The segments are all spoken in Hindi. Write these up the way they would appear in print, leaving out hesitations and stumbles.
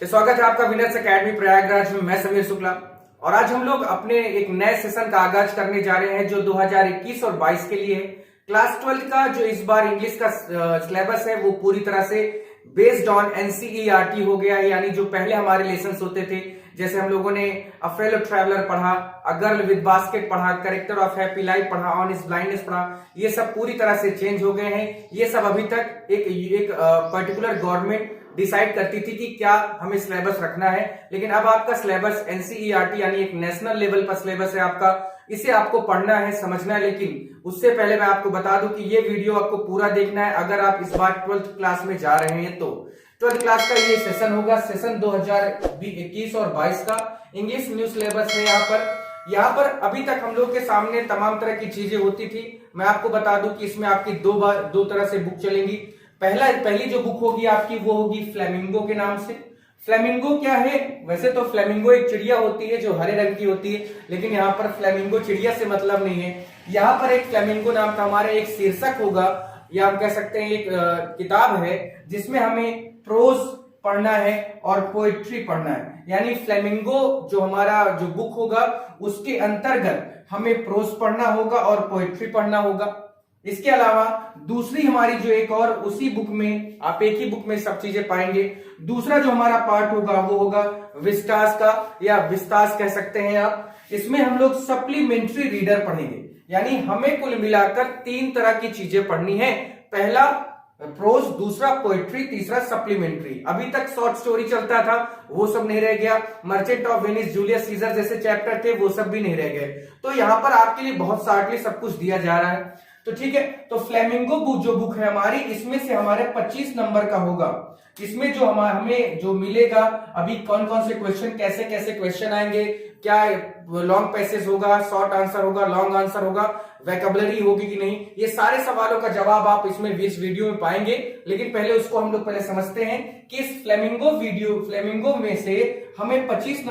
तो स्वागत है आपका विनर्स एकेडमी प्रयागराज में। मैं समीर शुक्ला और आज हम लोग अपने एक नए सेशन का आगाज करने जा रहे हैं जो 2021 और 22 के लिए है। क्लास 12 का जो इस बार इंग्लिश का सिलेबस है वो पूरी तरह से बेस्ड ऑन एनसीईआरटी हो गया है। यानी जो पहले हमारे लेसन होते थे, जैसे हम लोगों ने अ फेलो ट्रैवलर पढ़ा, अ गर्ल विद बास्केट पढ़ा, कैरेक्टर ऑफ हैप्पी लाइफ पढ़ा, ऑन इज ब्लाइंडनेस पढ़ा, ये सब पूरी तरह से चेंज हो गए हैं। ये सब अभी तक एक पर्टिकुलर गवर्नमेंट डिसाइड करती थी कि क्या हमें सिलेबस रखना है, लेकिन अब आपका सिलेबस एनसीईआरटी यानी एक नेशनल लेवल पर सिलेबस है आपका। इसे आपको पढ़ना है, समझना है, लेकिन उससे पहले मैं आपको बता दूं कि ये वीडियो आपको पूरा देखना है अगर आप इस बार 12th क्लास में जा रहे हैं तो। 12th क्लास का ये सेशन होगा, सेशन 2021 और 22 का इंग्लिश न्यू सिलेबस है। यहाँ पर अभी तक हम लोग के सामने तमाम तरह की चीजें होती थी। मैं आपको बता दूं कि इसमें आपकी दो तरह से बुक चलेंगी। पहली जो बुक होगी आपकी वो होगी फ्लेमिंगो के नाम से। फ्लेमिंगो क्या है? वैसे तो फ्लेमिंगो एक चिड़िया होती है जो हरे रंग की होती है, लेकिन यहाँ पर फ्लेमिंगो चिड़िया से मतलब नहीं है। यहाँ पर एक फ्लेमिंगो नाम का हमारा एक शीर्षक होगा, या हम कह सकते हैं एक किताब है जिसमें हमें प्रोज पढ़ना है और पोएट्री पढ़ना है। यानी फ्लेमिंगो जो हमारा जो बुक होगा उसके अंतर्गत हमें प्रोज पढ़ना होगा और पोएट्री पढ़ना होगा। इसके अलावा दूसरी हमारी जो एक और उसी बुक में आप एक ही बुक में सब चीजें पाएंगे। दूसरा जो हमारा पार्ट होगा वो होगा विस्तास का, या विस्तास कह सकते हैं आप। इसमें हम लोग सप्लीमेंट्री रीडर पढ़ेंगे, यानी हमें कुल मिलाकर 3 तरह की चीजें पढ़नी है। पहला प्रोज, दूसरा पोएट्री, तीसरा सप्लीमेंट्री। अभी तक शॉर्ट स्टोरी चलता था, वो सब नहीं रह गया। Merchant of Venice, Julius Caesar जैसे चैप्टर थे वो सब भी नहीं रह गए। तो यहाँ पर आपके लिए बहुत शार्टली सब कुछ दिया जा रहा है, तो ठीक है। तो फ्लेमिंगो बुक जो बुक है हमारी, इसमें से हमारे 25 नंबर का होगा। इसमें जो हमें जो मिलेगा, अभी कौन कौन से क्वेश्चन, कैसे कैसे क्वेश्चन आएंगे, क्या लॉन्ग पैसेज होगा, शॉर्ट आंसर होगा, लॉन्ग आंसर होगा, वोकैबुलरी होगी कि नहीं, ये सारे सवालों का जवाब आप इसमें इस वीडियो में पाएंगे। लेकिन पहले उसको हम लोग पहले समझते हैं कि इस फ्लेमिंगो में से हमें 25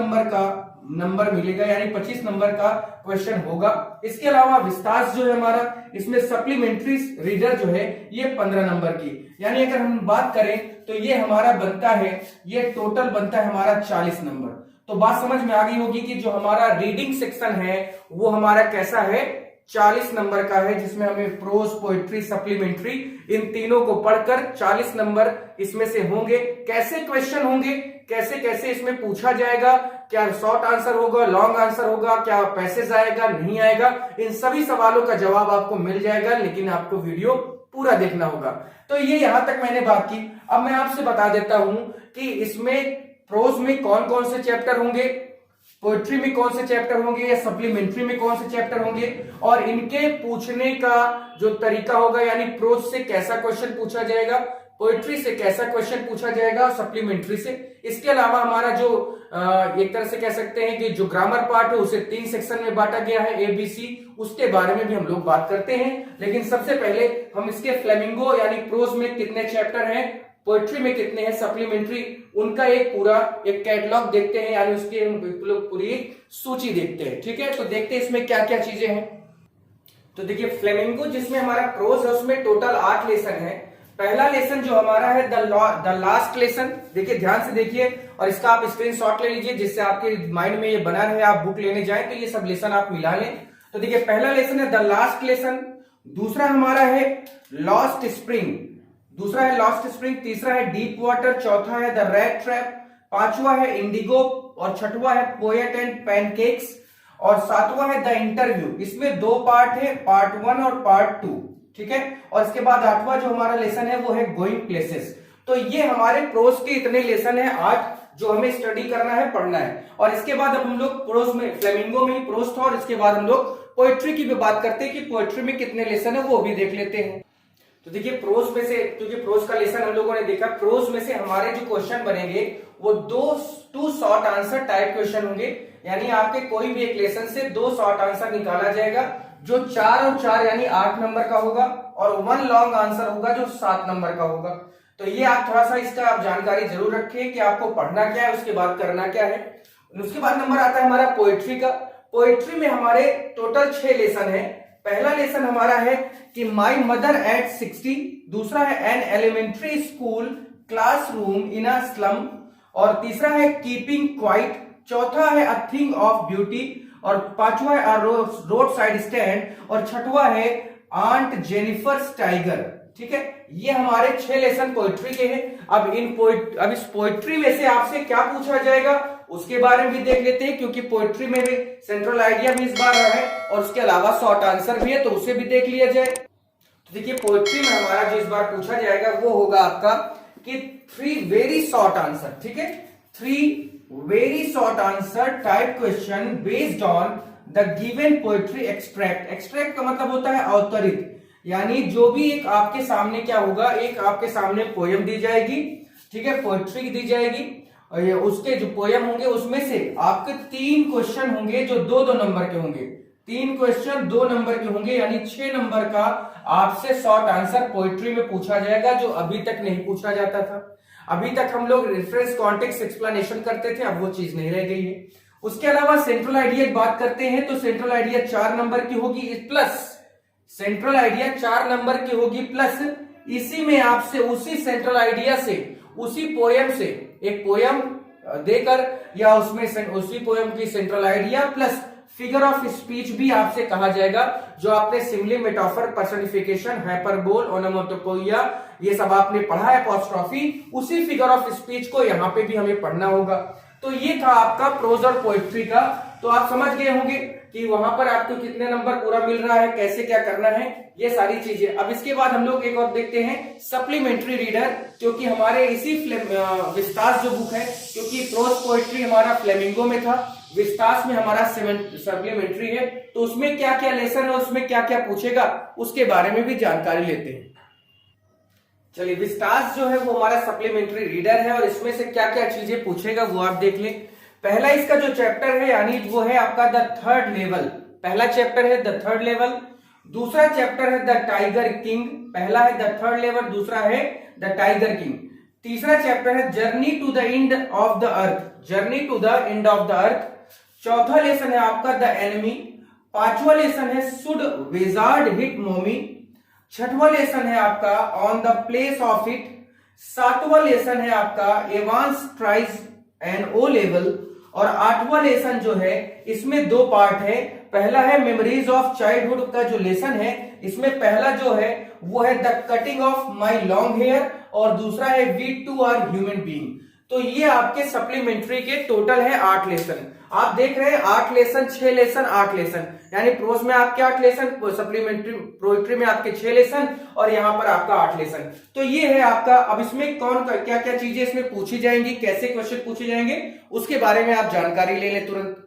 नंबर मिलेगा, यानी 25 नंबर का क्वेश्चन होगा। इसके अलावा विस्तास जो है हमारा, इसमें सप्लीमेंट्री रीडर जो है ये 15 नंबर की, यानी अगर हम बात करें तो ये हमारा बनता है, ये टोटल बनता है हमारा 40 नंबर। तो बात समझ में आ गई होगी कि जो हमारा रीडिंग सेक्शन है वो हमारा कैसा है, 40 नंबर का है, जिसमें हमें प्रोज, पोएट्री, सप्लीमेंट्री इन तीनों को पढ़कर 40 नंबर इसमें से होंगे। कैसे क्वेश्चन होंगे, कैसे कैसे इसमें पूछा जाएगा, क्या शॉर्ट आंसर होगा, लॉन्ग आंसर होगा, क्या पैसेज आएगा, नहीं आएगा, इन सभी सवालों का जवाब आपको मिल जाएगा, लेकिन आपको वीडियो पूरा देखना होगा। तो ये यहां तक मैंने बात की। अब मैं आपसे बता देता हूं कि इसमें प्रोज में कौन कौन से चैप्टर होंगे, पोएट्री में कौन से चैप्टर होंगे, या सप्लीमेंट्री में कौन से चैप्टर होंगे, और इनके पूछने का जो तरीका होगा, यानी प्रोज से कैसा क्वेश्चन पूछा जाएगा, पोएट्री से कैसा क्वेश्चन पूछा जाएगा, सप्लीमेंट्री से। इसके अलावा हमारा जो एक तरह से कह सकते हैं कि जो ग्रामर पार्ट है उसे 3 सेक्शन में बांटा गया है, ABC, उसके बारे में भी हम लोग बात करते हैं। लेकिन सबसे पहले हम इसके फ्लेमिंगो यानी प्रोज में कितने चैप्टर हैं, पोएट्री में कितने हैं, सप्लीमेंट्री, उनका एक पूरा एक कैटलॉग देखते हैं, यानी उसकी पूरी सूची देखते हैं। ठीक है, तो देखते हैं इसमें क्या क्या चीजें हैं। तो देखिए फ्लेमिंगो जिसमें हमारा प्रोज है उसमें टोटल 8 लेसन है। पहला लेसन जो हमारा है द लास्ट लेसन, देखिए ध्यान से देखिए, और इसका आप स्क्रीनशॉट ले लीजिए जिससे आपके माइंड में ये बना रहे, आप बुक लेने जाएं तो ये सब लेसन आप मिला लें। तो देखिए पहला लेसन है द लास्ट लेसन, दूसरा हमारा है लॉस्ट स्प्रिंग, तीसरा है डीप वाटर, चौथा है द रेड ट्रैप, पांचवा है इंडिगो, और छठवा है पोएट एंड पैनकेक्स, और सातवां है द इंटरव्यू। इसमें 2 पार्ट है, पार्ट 1 और पार्ट 2, ठीक है। और इसके बाद 8वां जो हमारा लेसन है वो है गोइंग प्लेसेस। तो ये हमारे प्रोज के इतने लेसन है 8 जो हमें स्टडी करना है, पढ़ना है। और इसके बाद हम लोग प्रोज में, फ्लेमिंगो में ही प्रोज था, और इसके बाद हम लोग पोएट्री की भी बात करते हैं कि पोएट्री में कितने लेसन है वो भी देख लेते हैं। तो देखिए प्रोज में से, क्योंकि प्रोज का लेसन हम लोगों ने देखा, प्रोज में से हमारे जो क्वेश्चन बनेंगे वो 2 शॉर्ट आंसर टाइप क्वेश्चन होंगे, यानी आपके कोई भी एक लेसन से 2 शॉर्ट आंसर निकाला जाएगा जो 4 और 4 यानी 8 नंबर का होगा, और 1 लॉन्ग आंसर होगा जो 7 नंबर का होगा। तो ये आप थोड़ा सा इसका आप जानकारी जरूर रखें कि आपको पढ़ना क्या है, उसके बाद करना क्या है। उसके बाद नंबर आता है हमारा पोएट्री का। पोएट्री में हमारे टोटल 6 लेसन है। पहला लेसन हमारा है कि माई मदर एट 60, दूसरा है an elementary school classroom in a slum, और तीसरा है कीपिंग क्वाइट, चौथा है अ थिंग ऑफ ब्यूटी, और पांचवा है रोड साइड स्टैंड, और छठवा है आंट जेनिफर्स टाइगर। ठीक है, ये हमारे 6 लेसन पोइट्री के हैं। अब इस पोइट्री में से आपसे क्या पूछा जाएगा उसके बारे में भी देख लेते हैं, क्योंकि पोइट्री में भी सेंट्रल आइडिया भी इस बार है और उसके अलावा शॉर्ट आंसर भी है, तो उसे भी देख लिया जाए। तो देखिए पोइट्री में हमारा जो इस बार पूछा जाएगा वो होगा आपका कि 3 वेरी शॉर्ट आंसर। ठीक है, 3 very short answer type question based on the given poetry extract. Extract का मतलब होता है अवतरित, यानी जो भी एक आपके सामने क्या होगा, एक आपके सामने पोयम दी जाएगी, ठीक है, पोइट्री दी जाएगी, और उसके जो पोयम होंगे उसमें से आपके 3 क्वेश्चन होंगे जो 2-2 नंबर के होंगे। 3 क्वेश्चन 2 नंबर के होंगे, यानी 6 नंबर का आपसे शॉर्ट आंसर पोइट्री में पूछा जाएगा, जो अभी तक नहीं पूछा जाता था। अभी तक हम लोग रेफरेंस कॉन्टेक्स्ट एक्सप्लेनेशन करते थे, अब वो चीज नहीं रह गई है। उसके अलावा सेंट्रल आइडिया की बात करते हैं तो सेंट्रल आइडिया 4 नंबर की होगी प्लस, सेंट्रल आइडिया 4 नंबर की होगी प्लस इसी में आपसे उसी सेंट्रल आइडिया से, उसी पोयम से एक पोयम देकर या उसमें उसी पोयम की central idea plus figure of speech भी आपसे कहा जाएगा, जो आपने सिमिली, मेटाफर, पर्सनिफिकेशन, हाइपरबोल, ओनोमेटोपोइया ये सब आपने पढ़ा है, अपॉस्ट्रोफी, उसी फिगर ऑफ स्पीच को यहाँ पे भी हमें पढ़ना होगा। तो ये था आपका प्रोज और पोएट्री का। तो आप समझ गए होंगे कि वहां पर आपको कितने नंबर पूरा मिल रहा है, कैसे क्या करना है, ये सारी चीजें। अब इसके बाद हम लोग एक और देखते हैं सप्लीमेंट्री रीडर, क्योंकि हमारे इसी विस्तास जो बुक है, क्योंकि प्रोज पोएट्री हमारा फ्लेमिंगो में था, विस्तास में हमारा सप्लीमेंट्री है, तो उसमें क्या क्या लेसन है, उसमें क्या क्या पूछेगा उसके बारे में भी जानकारी लेते हैं। चलिए, विस्तास जो है वो हमारा सप्लीमेंट्री रीडर है और इसमें से क्या क्या चीजें पूछेगा वो आप देख लें। पहला इसका जो चैप्टर है यानी वो है आपका द थर्ड लेवल, पहला चैप्टर है द थर्ड लेवल। दूसरा चैप्टर है द टाइगर किंग, पहला है द थर्ड लेवल, दूसरा है द टाइगर किंग। तीसरा चैप्टर है journey to the end of the earth, journey to the end of the earth. चौथा लेसन है आपका द एनिमी। पांचवा लेसन है शुड विजार्ड हिट मोमी। छठवां लेसन है आपका on the place of it. सातवां लेसन है आपका Evans tries and O level. और आठवां लेसन जो है इसमें 2 पार्ट है, पहला है मेमोरीज ऑफ चाइल्डहुड का जो लेसन है, इसमें पहला जो है वो है the cutting of my long hair और दूसरा है we too are human being. तो ये आपके सप्लीमेंट्री के टोटल है 8 लेसन। आप देख रहे हैं 8 लेसन, 6 लेसन, 8 लेसन, यानी प्रोज में आपके 8 लेसन, सप्लीमेंट्री पोएट्री में आपके 6 लेसन और यहाँ पर आपका 8 लेसन। तो ये है आपका। अब इसमें कौन क्या क्या चीजें इसमें पूछी जाएंगी, कैसे क्वेश्चन पूछे जाएंगे, उसके बारे में आप जानकारी ले लें तुरंत।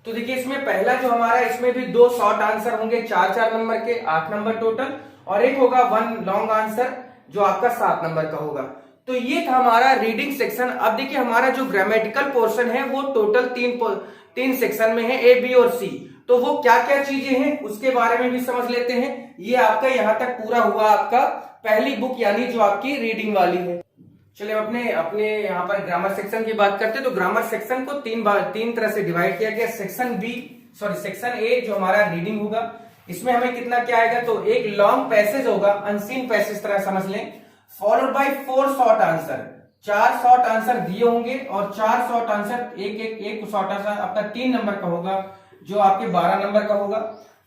तो देखिए इसमें पहला जो हमारा, इसमें भी 2 शॉर्ट आंसर होंगे 4-4 नंबर के, 8 नंबर टोटल, और एक होगा 1 लॉन्ग आंसर जो आपका 7 नंबर का होगा। तो ये था हमारा रीडिंग सेक्शन। अब देखिए हमारा जो ग्रामेटिकल पोर्शन है वो टोटल 3 सेक्शन में है, ए, बी और सी। तो वो क्या क्या चीजें हैं उसके बारे में भी समझ लेते हैं। ये आपका यहाँ तक पूरा हुआ आपका पहली बुक, यानी जो आपकी रीडिंग वाली है। चलिए अपने यहाँ पर ग्रामर सेक्शन की बात करते हैं। तो ग्रामर सेक्शन को 3 तरह से डिवाइड किया गया। सेक्शन ए जो हमारा रीडिंग होगा, इसमें हमें कितना क्या आएगा, तो एक लॉन्ग पैसेज होगा, अनसीन पैसेज तरह समझ लें, followed by 4 short answer. 4 short answer दिए होंगे और 4 शॉर्ट आंसर, एक शॉर्ट आंसर आपका 3 नंबर का होगा जो आपके 12 नंबर का होगा।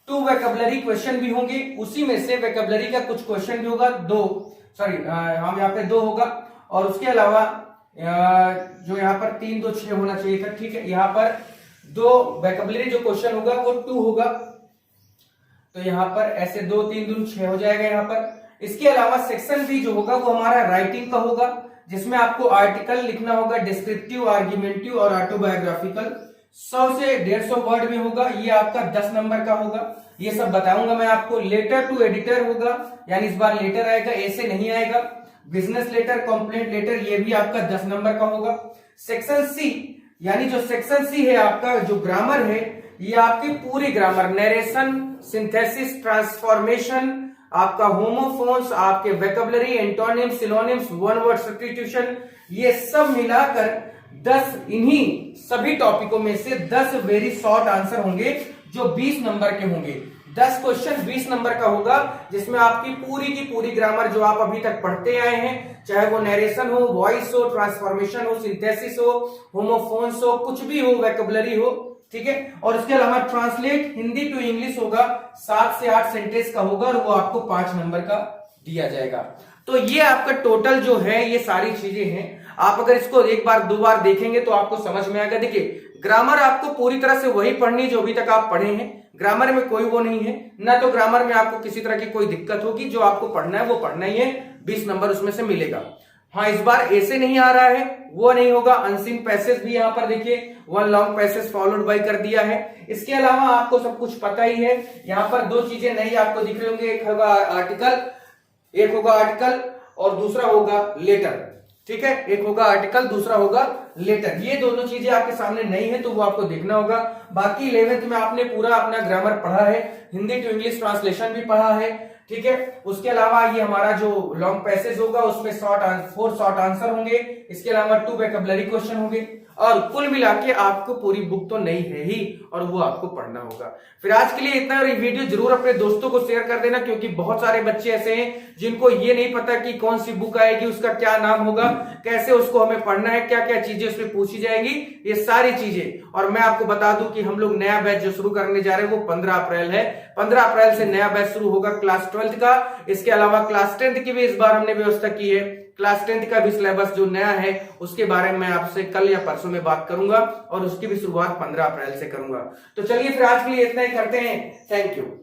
2 वोकैबुलरी क्वेश्चन भी होंगे, उसी में से वोकैबुलरी का कुछ क्वेश्चन भी होगा, हम यहाँ पे 2 होगा। और उसके अलावा जो यहाँ पर 3, 2, 6 होना चाहिए था, ठीक है, यहाँ पर 2 वोकैबुलरी जो क्वेश्चन होगा वो 2 होगा, तो यहाँ पर ऐसे 2, 3, 2, 6 हो जाएगा यहाँ पर। इसके अलावा सेक्शन बी जो होगा वो हमारा राइटिंग का होगा, जिसमें आपको आर्टिकल लिखना होगा, डिस्क्रिप्टिव, आर्ग्यूमेंटिव और ऑटोबायोग्राफिकल। 100 से 150 वर्ड में होगा, ये आपका 10 नंबर का होगा। ये सब बताऊंगा मैं आपको। लेटर टू एडिटर होगा, यानी इस बार लेटर आएगा, ऐसे नहीं आएगा। बिजनेस लेटर, कंप्लेंट लेटर, ये भी आपका 10 नंबर का होगा। सेक्शन सी, यानी जो सेक्शन सी है आपका जो ग्रामर है, ये आपके पूरे ग्रामर, नरेशन, सिंथेसिस, ट्रांसफॉर्मेशन, आपका होमोफोन्स, आपके vocabulary, antonyms, synonyms, one word substitution, ये सब मिलाकर 10, इन्हीं सभी टॉपिकों में से 10 वेरी शॉर्ट आंसर होंगे जो 20 नंबर के होंगे। 10 क्वेश्चन 20 नंबर का होगा, जिसमें आपकी पूरी की पूरी ग्रामर जो आप अभी तक पढ़ते आए हैं, चाहे वो नरेशन हो, वॉइस हो, ट्रांसफॉर्मेशन हो, सिंथेसिस हो, होमोफोन्स हो, कुछ भी हो, वोकैबुलरी हो, ठीक है। और इसके अलावा ट्रांसलेट हिंदी टू इंग्लिश होगा, 7 से 8 सेंटेंस का होगा और वो आपको 5 नंबर का दिया जाएगा। तो ये आपका टोटल जो है ये सारी चीजें हैं। आप अगर इसको एक बार दो बार देखेंगे तो आपको समझ में आएगा। देखिए, ग्रामर आपको पूरी तरह से वही पढ़नी जो अभी तक आप पढ़े हैं, ग्रामर में कोई वो नहीं है ना, तो ग्रामर में आपको किसी तरह की कोई दिक्कत होगी। जो आपको पढ़ना है वो पढ़ना ही है, 20 नंबर उसमें से मिलेगा। हाँ, इस बार ऐसे नहीं आ रहा है, वो नहीं होगा। अनसीन पैसेज भी यहाँ पर देखिए, one long passage followed by कर दिया है। इसके अलावा आपको सब कुछ पता ही है। यहाँ पर दो चीजें नई आपको दिख रही होंगी, एक होगा आर्टिकल और दूसरा होगा लेटर, ठीक है। एक होगा आर्टिकल, दूसरा होगा लेटर। ये दोनों चीजें आपके सामने नहीं है तो वो आपको देखना होगा। बाकी 11th में आपने पूरा अपना ग्रामर पढ़ा है, हिंदी टू इंग्लिश ट्रांसलेशन भी पढ़ा है, ठीक है। उसके अलावा ये हमारा जो लॉन्ग पैसेज होगा उसमें 4 शॉर्ट आंसर होंगे, इसके अलावा 2 वोकैबुलरी क्वेश्चन होंगे, और कुल मिला के आपको पूरी बुक तो नहीं है ही और वो आपको पढ़ना होगा। फिर आज के लिए इतना, और ये वीडियो जरूर अपने दोस्तों को शेयर कर देना, क्योंकि बहुत सारे बच्चे ऐसे हैं जिनको ये नहीं पता कि कौन सी बुक आएगी, उसका क्या नाम होगा, कैसे उसको हमें पढ़ना है, क्या क्या चीजें उसमें पूछी जाएंगी, ये सारी चीजें। और मैं आपको बता दूं कि हम लोग नया बैच जो शुरू करने जा रहे हैं वो 15 अप्रैल है। 15 अप्रैल से नया बैच शुरू होगा क्लास 12th का। इसके अलावा क्लास 10th की भी इस बार हमने व्यवस्था की है। क्लास 10th का भी सिलेबस जो नया है उसके बारे में मैं आपसे कल या परसों में बात करूंगा, और उसकी भी शुरुआत 15 अप्रैल से करूंगा। तो चलिए फिर आज के लिए इतना ही करते हैं। Thank you.